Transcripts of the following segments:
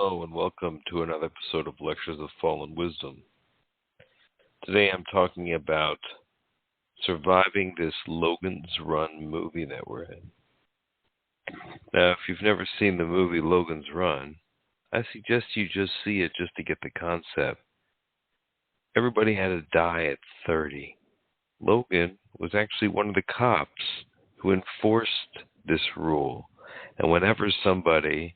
Hello and welcome to another episode of Lectures of Fallen Wisdom. Today I'm talking about surviving this Logan's Run movie that we're in. Now, if you've never seen the movie Logan's Run, I suggest you just see it just to get the concept. Everybody had to die at 30. Logan was actually one of the cops who enforced this rule. And whenever somebody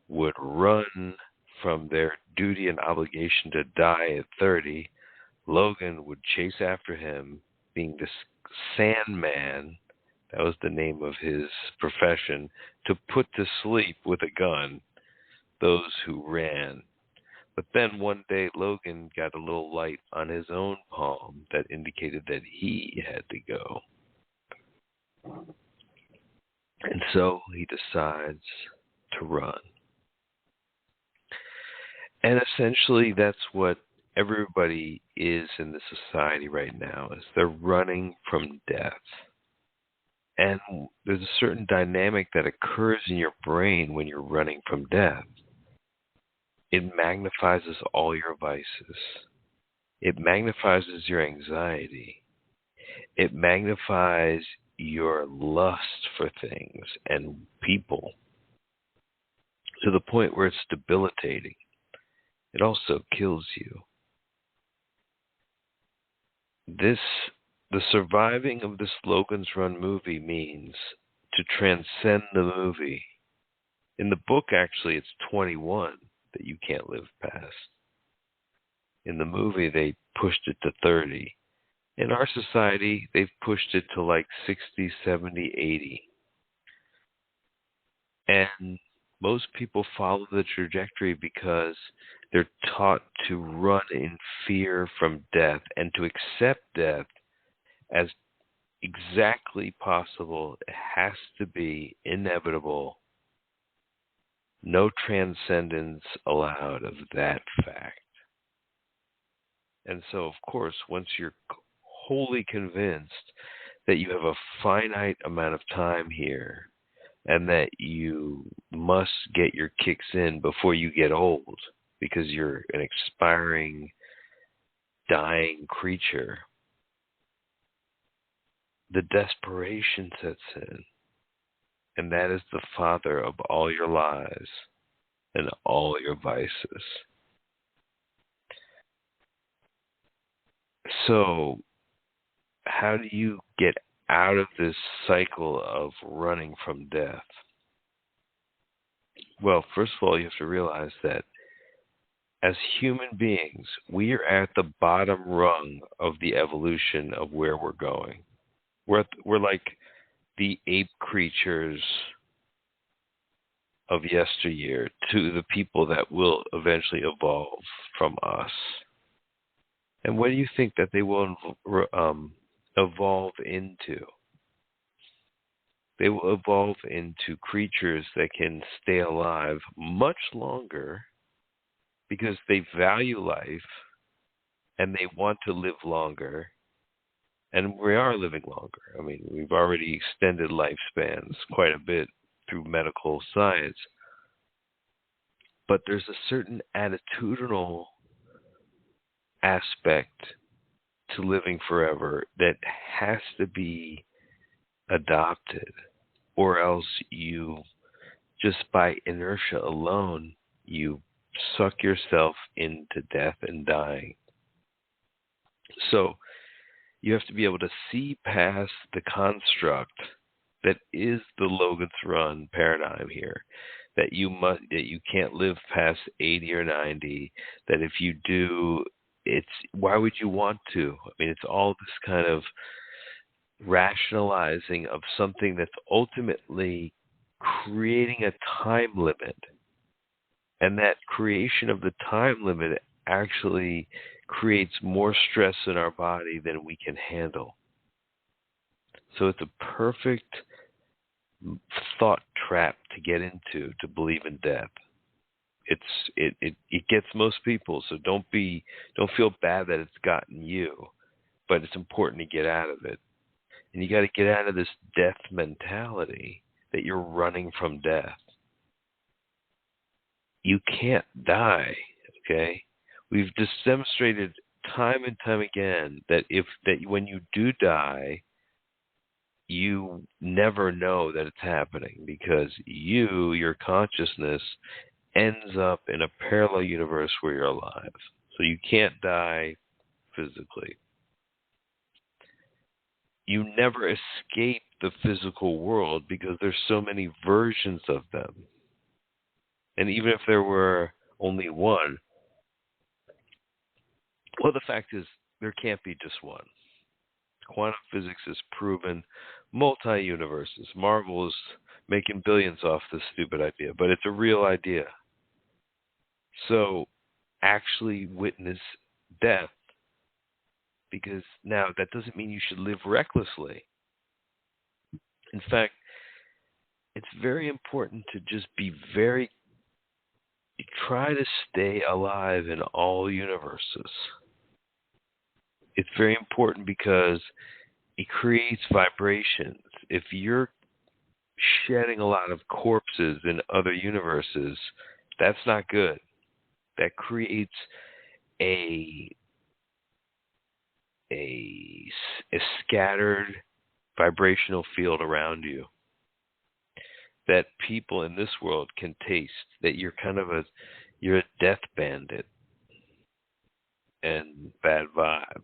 would run from their duty and obligation to die at 30, Logan would chase after him, being this Sandman, that was the name of his profession, to put to sleep with a gun those who ran. But then one day Logan got a little light on his own palm that indicated that he had to go. And so he decides to run. And essentially that's what everybody is in the society right now, is they're running from death. And there's a certain dynamic that occurs in your brain when you're running from death. It magnifies all your vices. It magnifies your anxiety. It magnifies your lust for things and people to the point where it's debilitating. It also kills you. The surviving of this Logan's Run movie means to transcend the movie. In the book, actually, it's 21 that you can't live past. In the movie, they pushed it to 30. In our society, they've pushed it to like 60, 70, 80. And most people follow the trajectory because they're taught to run in fear from death and to accept death as exactly possible. It has to be inevitable. No transcendence allowed of that fact. And so, of course, once you're wholly convinced that you have a finite amount of time here and that you must get your kicks in before you get old because you're an expiring, dying creature, the desperation sets in. And that is the father of all your lies and all your vices. So, how do you get out of this cycle of running from death? Well, first of all, you have to realize that as human beings, we are at the bottom rung of the evolution of where we're going. We're like the ape creatures of yesteryear to the people that will eventually evolve from us. And what do you think that they will evolve into? They will evolve into creatures that can stay alive much longer because they value life and they want to live longer. And we are living longer. I mean, we've already extended lifespans quite a bit through medical science. But there's a certain attitudinal aspect to living forever that has to be adopted, or else you, just by inertia alone, you suck yourself into death and dying. So you have to be able to see past the construct that is the Logan's Run paradigm here, that you can't live past 80 or 90, that if you do, why would you want to? I mean, it's all this kind of rationalizing of something that's ultimately creating a time limit. And that creation of the time limit actually creates more stress in our body than we can handle. So it's a perfect thought trap to get into, to believe in death. It gets most people, so don't feel bad that it's gotten you, but it's important to get out of it. And you got to get out of this death mentality that you're running from death. you can't die, okay? We've just demonstrated time and time again that when you do die, you never know that it's happening because your consciousness, ends up in a parallel universe where you're alive. So you can't die physically. You never escape the physical world because there's so many versions of them. And even if there were only one, well, the fact is there can't be just one. Quantum physics has proven multi-universes. Marvel is making billions off this stupid idea, but it's a real idea. So actually witness death, because now that doesn't mean you should live recklessly. In fact, it's very important to just try to stay alive in all universes. It's very important because it creates vibrations. If you're shedding a lot of corpses in other universes, that's not good. That creates a scattered vibrational field around you that people in this world can taste, that you're you're a death bandit and bad vibe.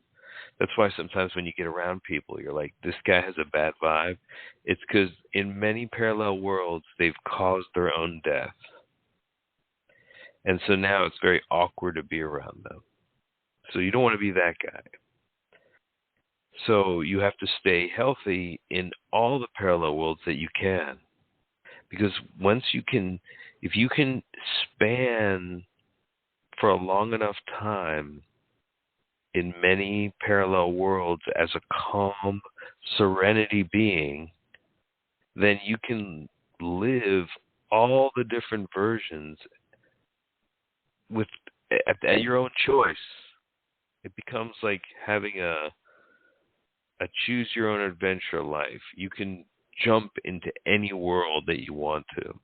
That's why sometimes when you get around people, you're like, this guy has a bad vibe. It's because in many parallel worlds, they've caused their own death. And so now it's very awkward to be around them. So you don't want to be that guy. So you have to stay healthy in all the parallel worlds that you can. Because if you can span for a long enough time in many parallel worlds as a calm serenity being, then you can live all the different versions at your own choice. It becomes like having a choose your own adventure life. You can jump into any world that you want to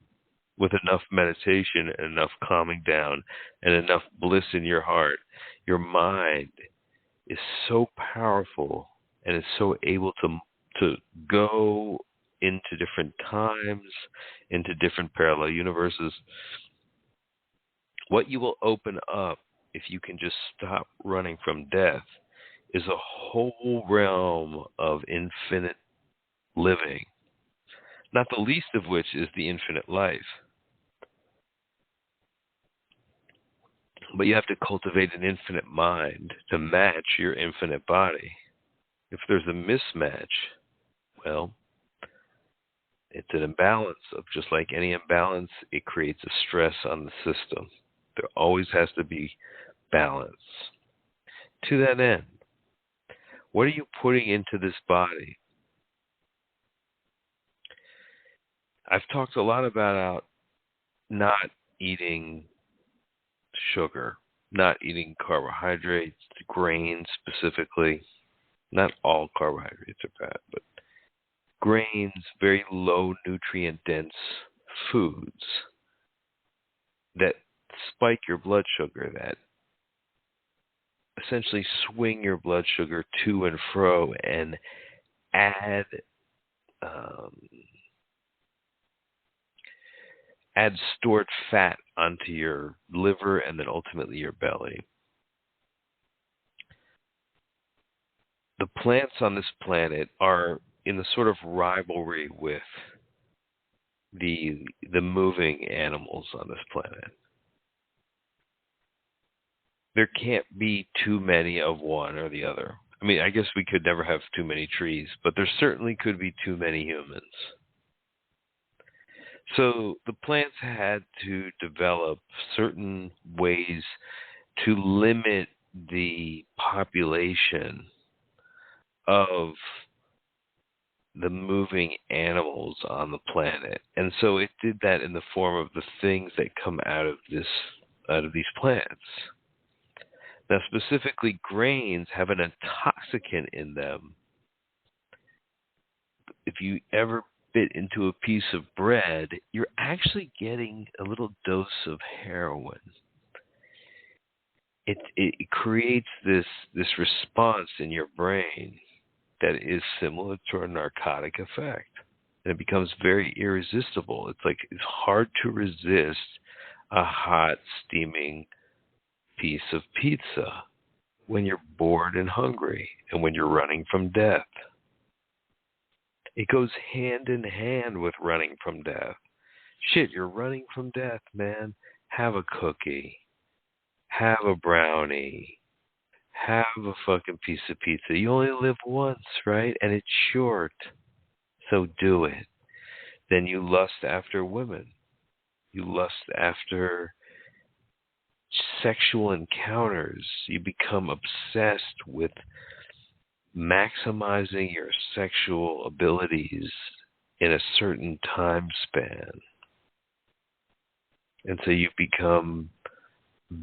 with enough meditation and enough calming down and enough bliss in your heart. Your mind is so powerful and is so able to go into different times, into different parallel universes. What you will open up if you can just stop running from death is a whole realm of infinite living, not the least of which is the infinite life. But you have to cultivate an infinite mind to match your infinite body. If there's a mismatch, well, it's an imbalance. Of just like any imbalance, it creates a stress on the system. There always has to be balance. To that end, what are you putting into this body? I've talked a lot about not eating sugar, not eating carbohydrates, grains specifically. Not all carbohydrates are bad, but grains, very low nutrient dense foods that spike your blood sugar, that essentially swing your blood sugar to and fro and add stored fat onto your liver and then ultimately your belly. The plants on this planet are in a sort of rivalry with the moving animals on this planet. There can't be too many of one or the other. I mean, I guess we could never have too many trees, but there certainly could be too many humans. So the plants had to develop certain ways to limit the population of the moving animals on the planet. And so it did that in the form of the things that come out of these plants. Now, specifically, grains have an intoxicant in them. If you ever bit into a piece of bread, you're actually getting a little dose of heroin. It creates this response in your brain that is similar to a narcotic effect. And it becomes very irresistible. It's hard to resist a hot, steaming piece of pizza when you're bored and hungry and when you're running from death. It goes hand in hand with running from death. Shit, you're running from death, man. Have a cookie. Have a brownie. Have a fucking piece of pizza. You only live once, right? And it's short. So do it. Then you lust after women. You lust after sexual encounters. You become obsessed with maximizing your sexual abilities in a certain time span. And so you become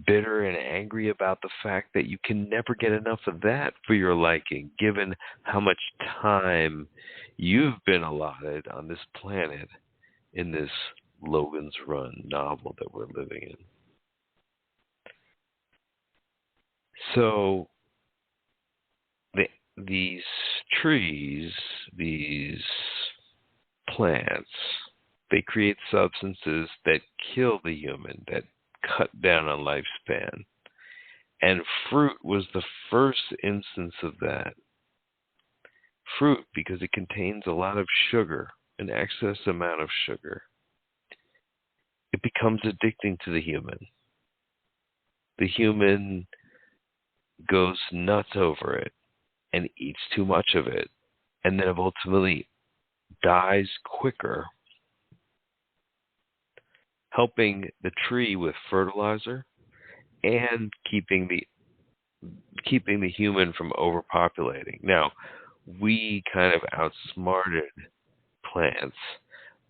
bitter and angry about the fact that you can never get enough of that for your liking, given how much time you've been allotted on this planet in this Logan's Run novel that we're living in. So these trees, these plants, they create substances that kill the human, that cut down on lifespan. And fruit was the first instance of that. Fruit, because it contains a lot of sugar, an excess amount of sugar. It becomes addicting to the human. The human goes nuts over it and eats too much of it, and then ultimately dies quicker, helping the tree with fertilizer and keeping the human from overpopulating. Now, we kind of outsmarted plants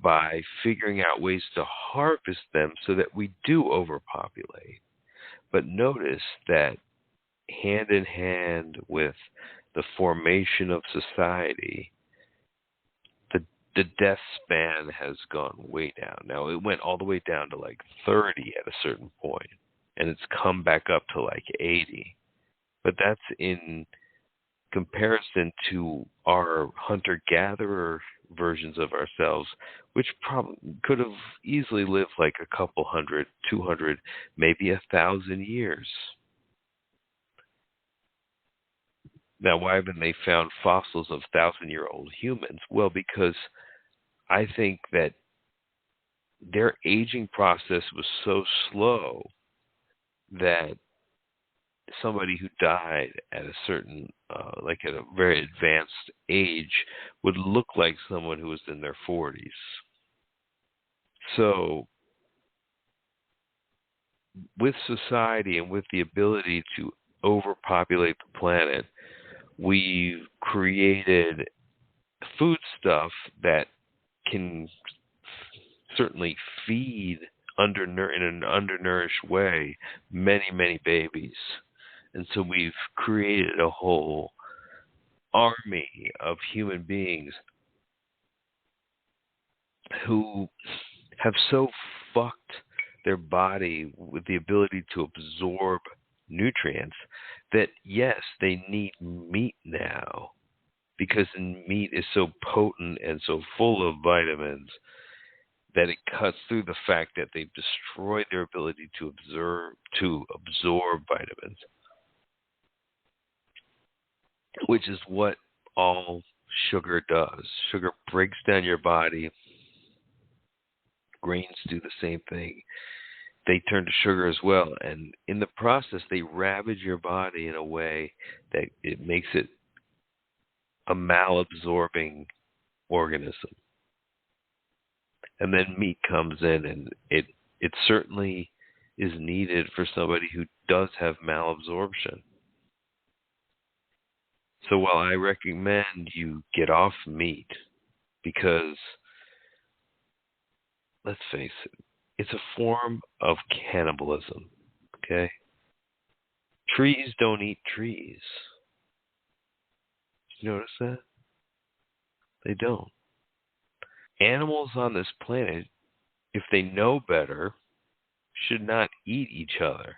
by figuring out ways to harvest them so that we do overpopulate. But notice that hand in hand with the formation of society, the death span has gone way down. Now, it went all the way down to like 30 at a certain point, and it's come back up to like 80. But that's in comparison to our hunter-gatherer versions of ourselves, which probably could have easily lived like a couple hundred, 200, maybe 1,000 years. Now, why haven't they found fossils of 1,000-year-old humans? Well, because I think that their aging process was so slow that somebody who died at a certain, like at a very advanced age, would look like someone who was in their 40s. So, with society and with the ability to overpopulate the planet, we've created foodstuff that can certainly feed in an undernourished way many, many babies. And so we've created a whole army of human beings who have so fucked their body with the ability to absorb nutrients that, yes, they need meat now, because meat is so potent and so full of vitamins that it cuts through the fact that they've destroyed their ability to absorb vitamins, which is what all sugar does. Sugar breaks down your body. Grains do the same thing. They turn to sugar as well, and in the process, they ravage your body in a way that it makes it a malabsorbing organism. And then meat comes in, and it certainly is needed for somebody who does have malabsorption. So while I recommend you get off meat, because, let's face it, it's a form of cannibalism, okay? Trees don't eat trees. Did you notice that? They don't. Animals on this planet, if they know better, should not eat each other.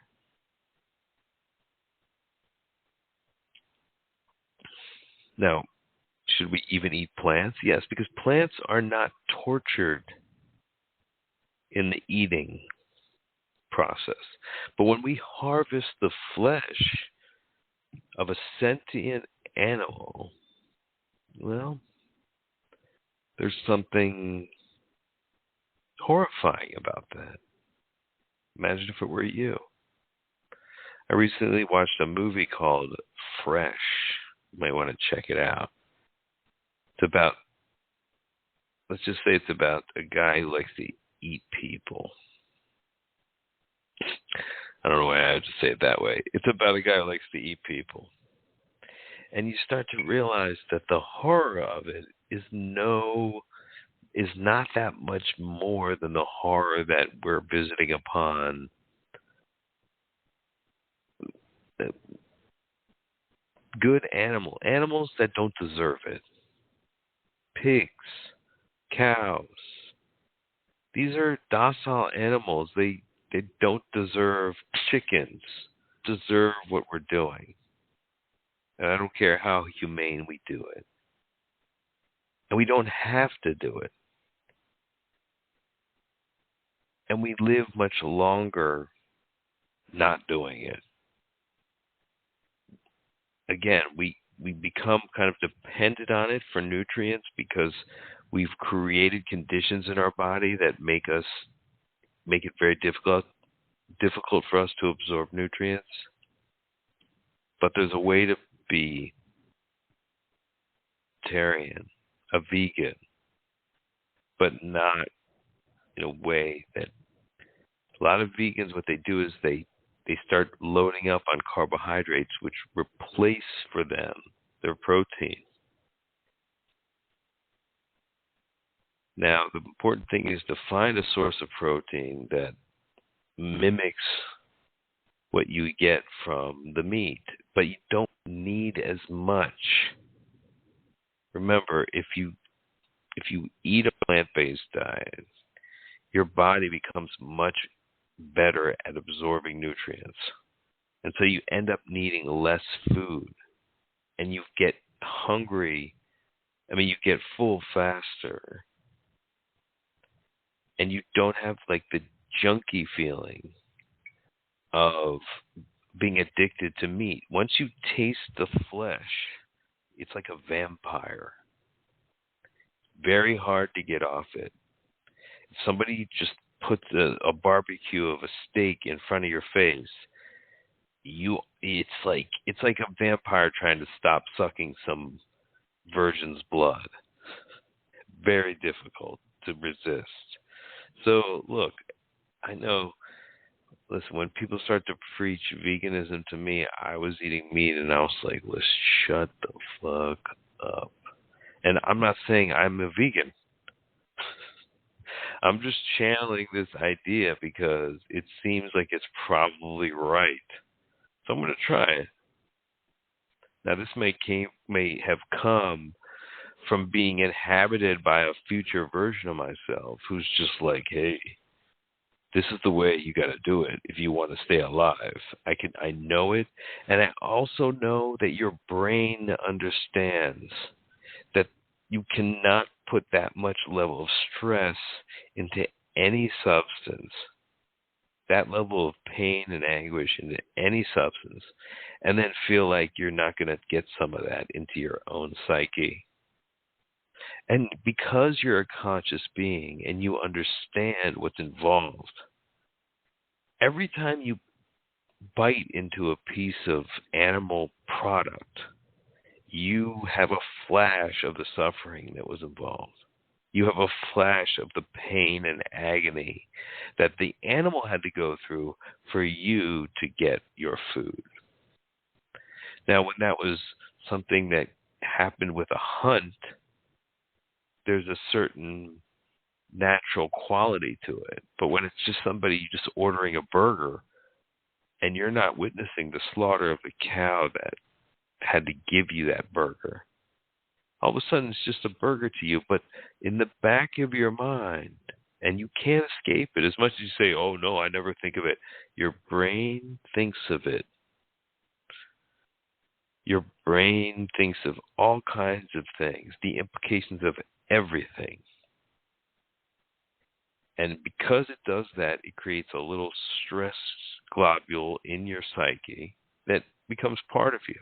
Now, should we even eat plants? Yes, because plants are not tortured in the eating process. But when we harvest the flesh of a sentient animal, well, there's something horrifying about that. Imagine if it were you. I recently watched a movie called Fresh. You might want to check it out. It's about, let's just say it's about a guy who likes to eat people. I don't know why I have to say it that way. It's about a guy who likes to eat people. And you start to realize that the horror of it is not that much more than the horror that we're visiting upon good animals that don't deserve it. Pigs, cows. These are docile animals. They don't deserve chickens. Deserve what we're doing. And I don't care how humane we do it. And we don't have to do it. And we live much longer not doing it. Again, we become kind of dependent on it for nutrients because we've created conditions in our body that make it very difficult for us to absorb nutrients. But there's a way to be vegetarian, a vegan, but not in a way that a lot of vegans, what they do is they start loading up on carbohydrates, which replace for them their protein. Now, the important thing is to find a source of protein that mimics what you get from the meat, but you don't need as much. Remember, if you eat a plant-based diet, your body becomes much better at absorbing nutrients. And so you end up needing less food. And you get hungry. You get full faster. And you don't have like the junky feeling of being addicted to meat. Once you taste the flesh, it's like a vampire. Very hard to get off it. If somebody just puts a barbecue of a steak in front of your face, it's like a vampire trying to stop sucking some virgin's blood. Very difficult to resist. So look, I know. Listen, when people start to preach veganism to me, I was eating meat and I was like, let's shut the fuck up. And I'm not saying I'm a vegan. I'm just channeling this idea because it seems like it's probably right. So I'm going to try it. Now, this may have come from being inhabited by a future version of myself who's just like, hey, this is the way you got to do it if you want to stay alive. I know it, and I also know that your brain understands that you cannot put that much level of stress into any substance, that level of pain and anguish into any substance, and then feel like you're not going to get some of that into your own psyche. And because you're a conscious being and you understand what's involved, every time you bite into a piece of animal product, you have a flash of the suffering that was involved. You have a flash of the pain and agony that the animal had to go through for you to get your food. Now, when that was something that happened with a hunt, there's a certain natural quality to it. But when it's just somebody just ordering a burger and you're not witnessing the slaughter of the cow that had to give you that burger, all of a sudden it's just a burger to you. But in the back of your mind, and you can't escape it, as much as you say, oh no, I never think of it, your brain thinks of it. Your brain thinks of all kinds of things, the implications of everything. And because it does that, it creates a little stress globule in your psyche that becomes part of you.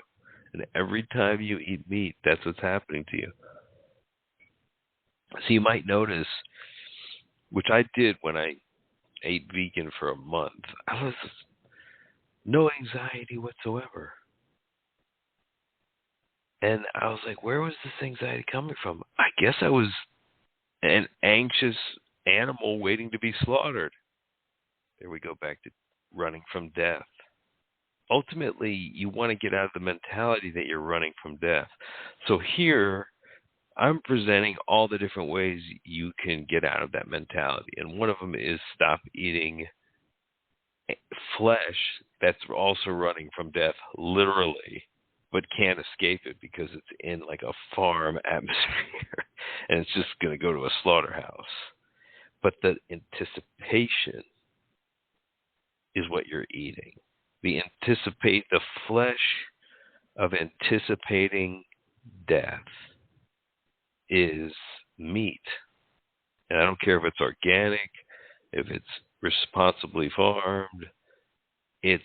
And every time you eat meat, that's what's happening to you. So you might notice, which I did when I ate vegan for a month, I was no anxiety whatsoever. And I was like, where was this anxiety coming from? I guess I was an anxious animal waiting to be slaughtered. There we go back to running from death. Ultimately, you want to get out of the mentality that you're running from death. So here, I'm presenting all the different ways you can get out of that mentality. And one of them is stop eating flesh that's also running from death, literally, but can't escape it because it's in like a farm atmosphere and it's just going to go to a slaughterhouse. But the anticipation is what you're eating. The flesh of anticipating death is meat. And I don't care if it's organic, if it's responsibly farmed, it's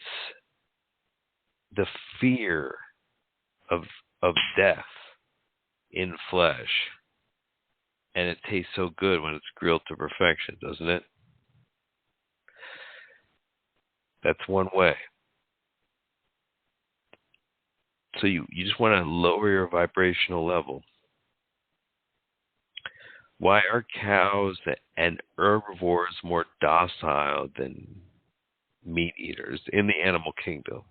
the fear of death in flesh. And it tastes so good when it's grilled to perfection, doesn't it? That's one way. So you just want to lower your vibrational level. Why are cows and herbivores more docile than meat eaters in the animal kingdom?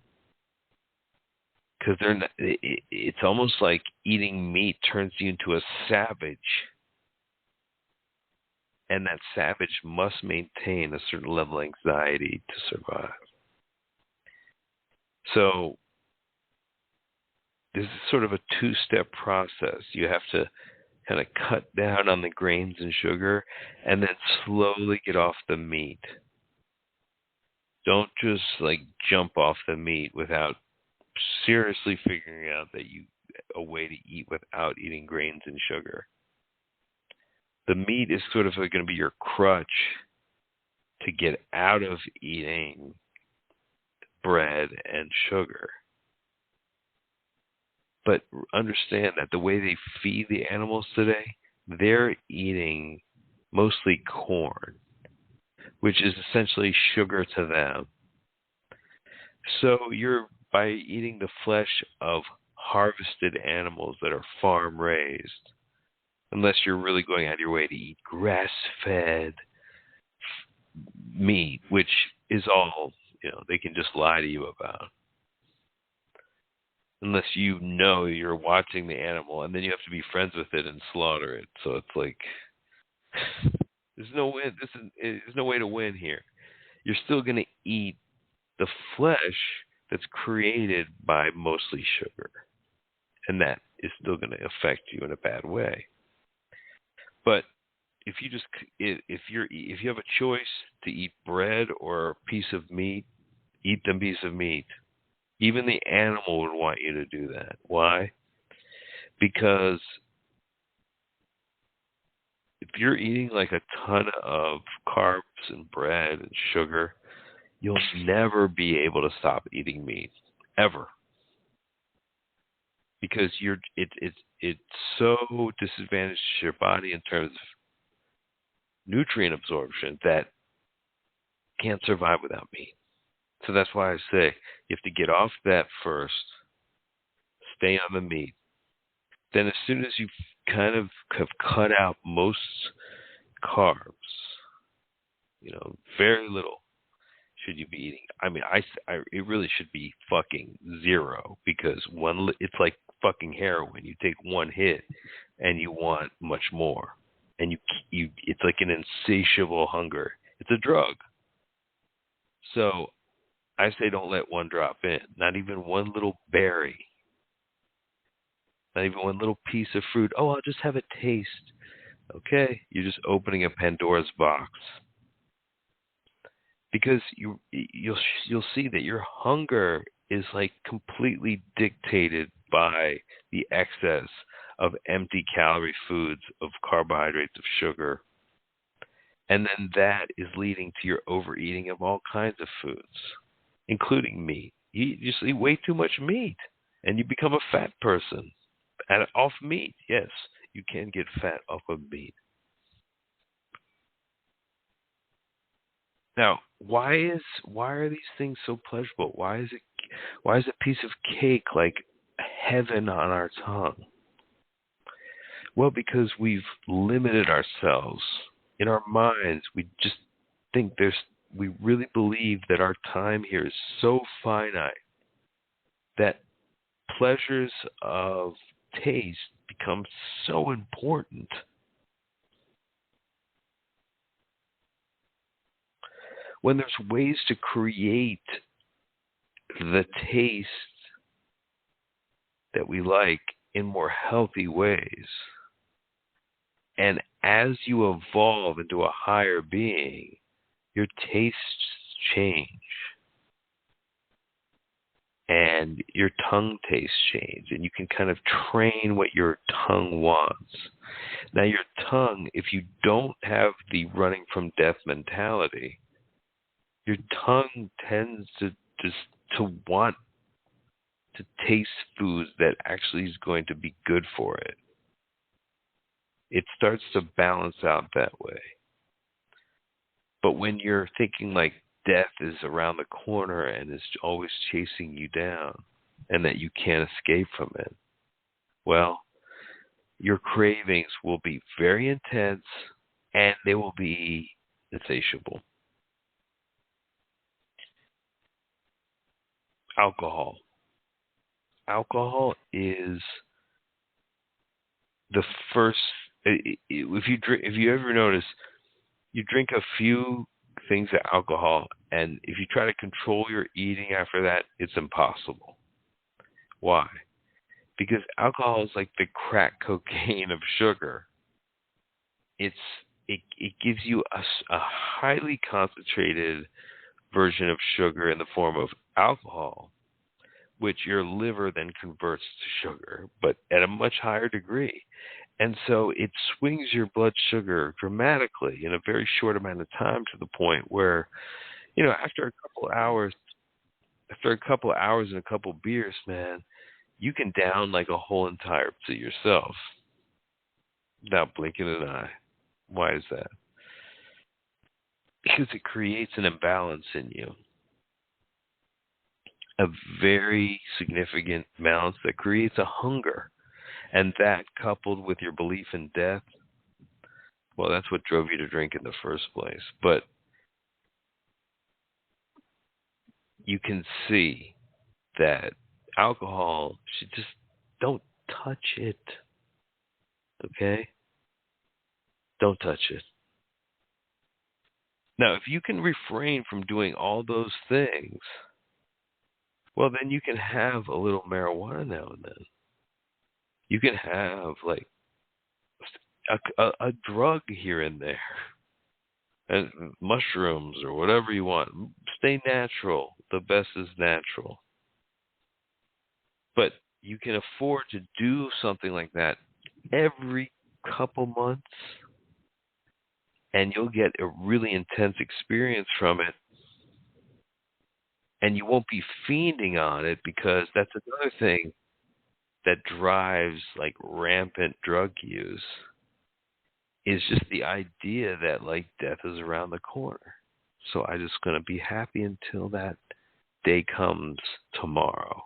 Because it's almost like eating meat turns you into a savage. And that savage must maintain a certain level of anxiety to survive. So this is sort of a two-step process. You have to kind of cut down on the grains and sugar and then slowly get off the meat. Don't just like jump off the meat without seriously figuring out a way to eat without eating grains and sugar. The meat is sort of going to be your crutch to get out of eating bread and sugar. But understand that the way they feed the animals today, they're eating mostly corn, which is essentially sugar to them. So by eating the flesh of harvested animals that are farm raised, unless you're really going out of your way to eat grass-fed meat, which is all, they can just lie to you about. Unless you're watching the animal, and then you have to be friends with it and slaughter it. So it's like, there's no win. There's no way to win here. You're still going to eat the flesh that's created by mostly sugar. And that is still going to affect you in a bad way. But if you have a choice to eat bread or a piece of meat, eat the piece of meat. Even the animal would want you to do that. Why? Because if you're eating like a ton of carbs and bread and sugar, you'll never be able to stop eating meat, ever. Because it's so disadvantaged to your body in terms of nutrient absorption that you can't survive without meat. So that's why I say you have to get off that first, stay on the meat. Then as soon as you kind of have cut out most carbs, very little should you be eating. I mean, it really should be fucking zero, because it's like fucking heroin. You take one hit and you want much more. And it's like an insatiable hunger. It's a drug. So I say don't let one drop in, not even one little berry. Not even one little piece of fruit. Oh, I'll just have a taste. Okay, you're just opening a Pandora's box. Because you'll see that your hunger is like completely dictated by the excess of empty calorie foods, of carbohydrates, of sugar. And then that is leading to your overeating of all kinds of foods, including meat. You just eat way too much meat, and you become a fat person. And off meat, yes, you can get fat off of meat. Now, why are these things so pleasurable? Why is a piece of cake like heaven on our tongue? Well, because we've limited ourselves. In our minds, we just think we really believe that our time here is so finite that pleasures of taste become so important. When there's ways to create the taste that we like in more healthy ways, and as you evolve into a higher being, your tastes change. And your tongue tastes change. And you can kind of train what your tongue wants. Now, your tongue, if you don't have the running from death mentality, your tongue tends to want to taste foods that actually is going to be good for it. It starts to balance out that way. But when you're thinking like death is around the corner and is always chasing you down and that you can't escape from it, well, your cravings will be very intense and they will be insatiable. Alcohol. Alcohol is the first. If you ever notice, you drink a few things of alcohol, and if you try to control your eating after that, it's impossible. Why? Because alcohol is like the crack cocaine of sugar. It gives you a highly concentrated version of sugar in the form of alcohol, which your liver then converts to sugar, but at a much higher degree. And so it swings your blood sugar dramatically in a very short amount of time, to the point where, after a couple of hours and a couple of beers, man, you can down like a whole entire to yourself without blinking an eye. Why is that? Because it creates an imbalance in you. A very significant balance that creates a hunger. And that, coupled with your belief in death, well, that's what drove you to drink in the first place. But you can see that alcohol, just don't touch it. Okay? Don't touch it. Now, if you can refrain from doing all those things, well, then you can have a little marijuana now and then. You can have like a drug here and there, and mushrooms or whatever you want. Stay natural. The best is natural. But you can afford to do something like that every couple months, and you'll get a really intense experience from it. And you won't be fiending on it, because that's another thing that drives like rampant drug use, is just the idea that like death is around the corner. So I'm just going to be happy until that day comes tomorrow.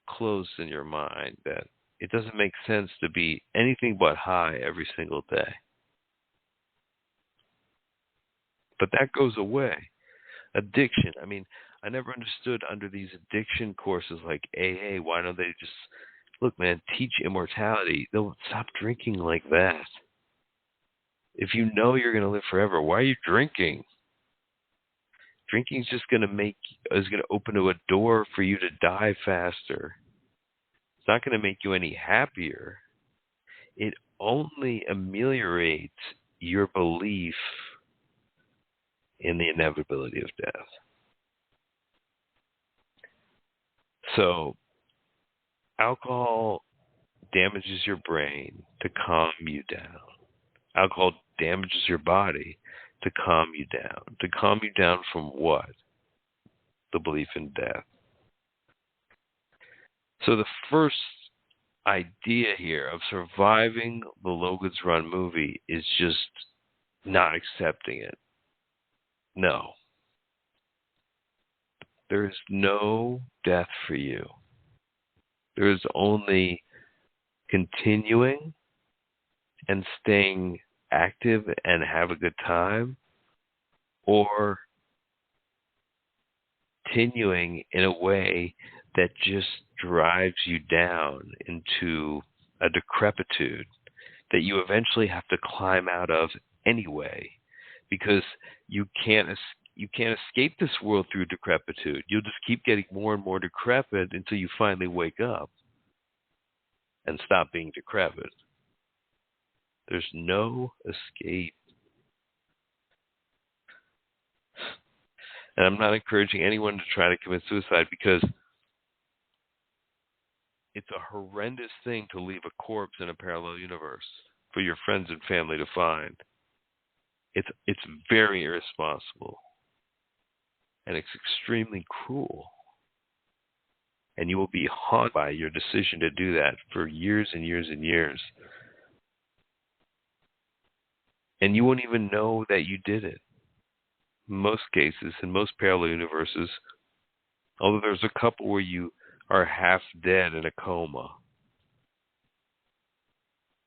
Closed in your mind that it doesn't make sense to be anything but high every single day. But that goes away. Addiction. I mean, I never understood under these addiction courses like AA, why don't they just, look, man, teach immortality. They'll stop drinking like that. If you know you're going to live forever, why are you drinking? Drinking is just going to open to a door for you to die faster. It's not going to make you any happier. It only ameliorates your belief in the inevitability of death. So, alcohol damages your brain to calm you down. Alcohol damages your body to calm you down. To calm you down from what? The belief in death. So the first idea here of surviving the Logan's Run movie is just not accepting it. No. There is no death for you. There is only continuing and staying active and have a good time, or continuing in a way that just drives you down into a decrepitude that you eventually have to climb out of anyway, because you can't escape this world through decrepitude. You'll just keep getting more and more decrepit until you finally wake up and stop being decrepit. There's no escape. And I'm not encouraging anyone to try to commit suicide, because it's a horrendous thing to leave a corpse in a parallel universe for your friends and family to find. It's very irresponsible. And it's extremely cruel. And you will be haunted by your decision to do that for years and years and years. And you won't even know that you did it. In most cases, in most parallel universes, although there's a couple where you are half dead in a coma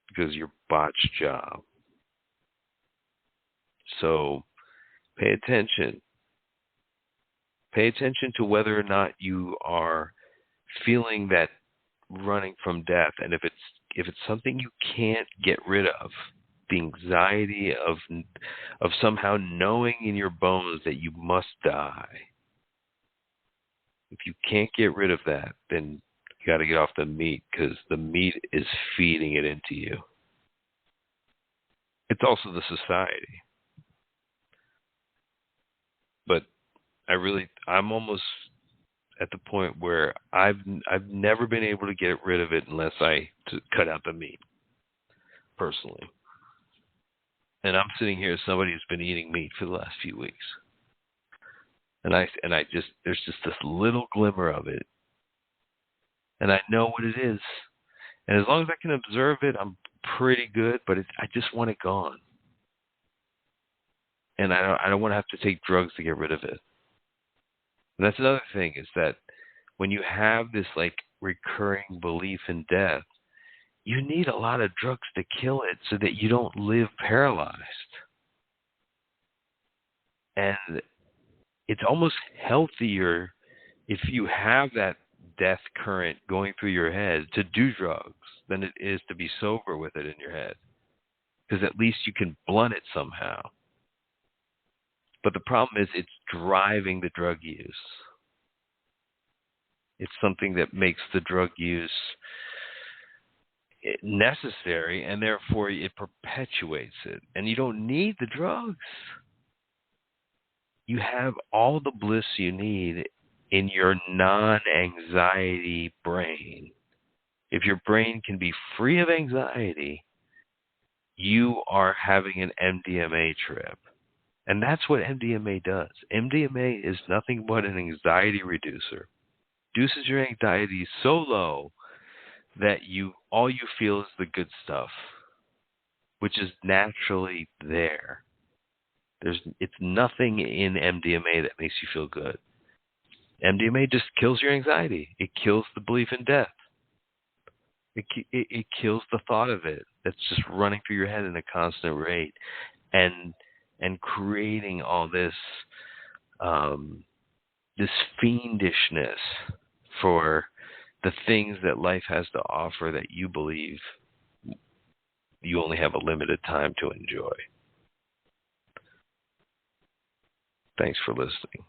because of your botched job. So pay attention. Pay attention to whether or not you are feeling that running from death, and if it's something you can't get rid of, the anxiety of somehow knowing in your bones that you must die. If you can't get rid of that, then you got to get off the meat, because the meat is feeding it into you. It's also the society. But I'm almost at the point where I've never been able to get rid of it unless I cut out the meat, personally. And I'm sitting here as somebody who's been eating meat for the last few weeks. And there's just this little glimmer of it. And I know what it is. And as long as I can observe it, I'm pretty good, but I just want it gone. And I don't want to have to take drugs to get rid of it. And that's another thing, is that when you have this like recurring belief in death, you need a lot of drugs to kill it so that you don't live paralyzed. And it's almost healthier if you have that death current going through your head to do drugs than it is to be sober with it in your head. Because at least you can blunt it somehow. But the problem is it's driving the drug use. It's something that makes the drug use necessary, and therefore it perpetuates it. And you don't need the drugs. You have all the bliss you need in your non-anxiety brain. If your brain can be free of anxiety, you are having an MDMA trip. And that's what MDMA does. MDMA is nothing but an anxiety reducer. Reduces your anxiety so low that all you feel is the good stuff, which is naturally there. It's nothing in MDMA that makes you feel good. MDMA just kills your anxiety. It kills the belief in death. It kills the thought of it. That's just running through your head in a constant rate, and creating all this this fiendishness for the things that life has to offer that you believe you only have a limited time to enjoy. Thanks for listening.